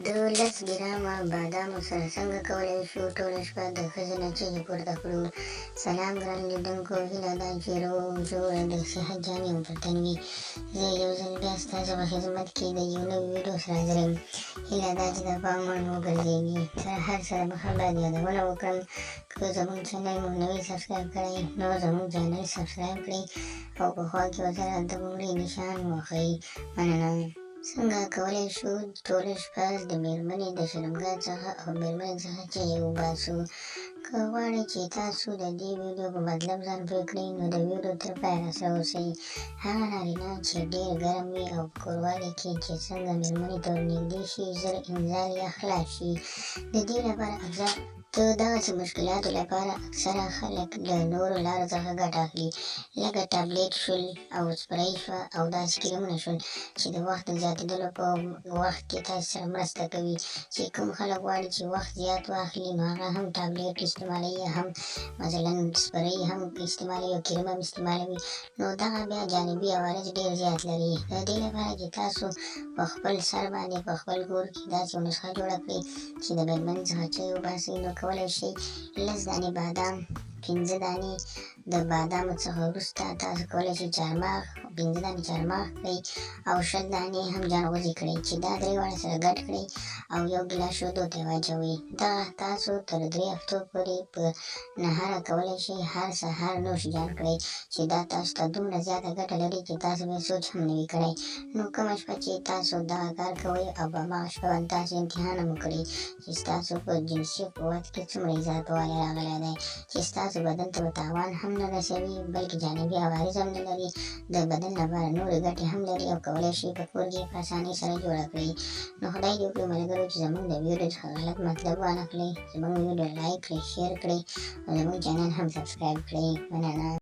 د 10 ګرامه بادامو سره څنګه کولی شو ټوله شپه د ښځې نه چیغې پورته کړو. سلام ګران لیدونکو، هیله ده چې روغ جوړ د صحت جامې مو په تن وي. زه یو ځل بیا ستاسو په خدمت کې د یو نوي ویډیو سره حاضر یم. هیله ده چې د پام وړ وګرځېږي. تر هر څه دمخه باید یادونه وکړم، که زموږ چینل مو نوی سبسکرایب کړی نو زموږ چینل سبسکرایب کړئ او په خوا کې ورسره د بونګړي نشان وښیئ. مننه. څنګه کولی شو ټوله شپه د مېرمنې د شرمګاه څخه او مېرمنې څخه چیغې وباسو؟ که غواړئ چې تاسو د دې ویډیو په مطلب ځان پوه کړئ نو د ویډیو تر پایه راسره اوسئ. هغه نارینه چې ډېر ګرم وي او په کوروالي کې چې څنګه مېرمنې ته ورنږدې شي ژر انزال یا خلاص شي. د دې لپاره د دغسې مشکلاتو لپاره اکثره خلک له نورو لارو څخه ګټه اخلي، لکه ټابلیټ شول او سپری شوه او داسې کریمونه شول چې د وخت د زیاتېدلو په وخت کې تاسې سره مرسته کوي. چې کوم خلک غواړي چې وخت زیات واخلي نو هغه هم ټابلیټ استعمالوي، هم مثلا سپری هم استعمالوي او کریم هم استعمالوي، نو دغه بیا جانبي عوارض ډېر زیات لري. د دې لپاره چې تاسو په خپل سر باندې په خپل کور کې داسې یو نسخه جوړه کړئ چې د مېرمنې څخه چیغې وباسئ. نو کولی شئ 10 دانې بادام، 15 دانې د بادامو څخه وروسته تاسو کولی شئ چهارمغز 15 دانې چهارمغز کړئ او 10 دانې هم جانغوزي کړئ چې دا درې واړه سره ګډ کړئ او یو ګیلاس شودو ته واچوئ. دغه تاسو تر 3 هفتو پورې په نهاره کولی شئ هر سهار نوشجان کړئ چې دا تاسو ته دومره زیاته ګټه لري چې تاسو به سوچ هم نه وي کړی. نو کومه شپه چې تاسو دغه کار کوئ او په هماغه شپه باندې تاسو امتحان هم وکړئ چې ستاسو په جنسي قوت کې څومره اضافه والی راغلی دی، چې ستاسو بدن ته به تاوان هم نه رسوي بلکې جانبي عوارض هم نه لري، د بدن لپاره نورې ګټې هم لري او کولی شئ په کور کې په اسانۍ سره جوړه کړئ. نو خدای دې وکړي ملګرو چې زموږ د ویډیو څخه غلط مطلب وانخلئ، زموږ ویډیو لایک کړئ، شیر کړئ او زموږ چینل هم سبسکرایب کړئ. مننه.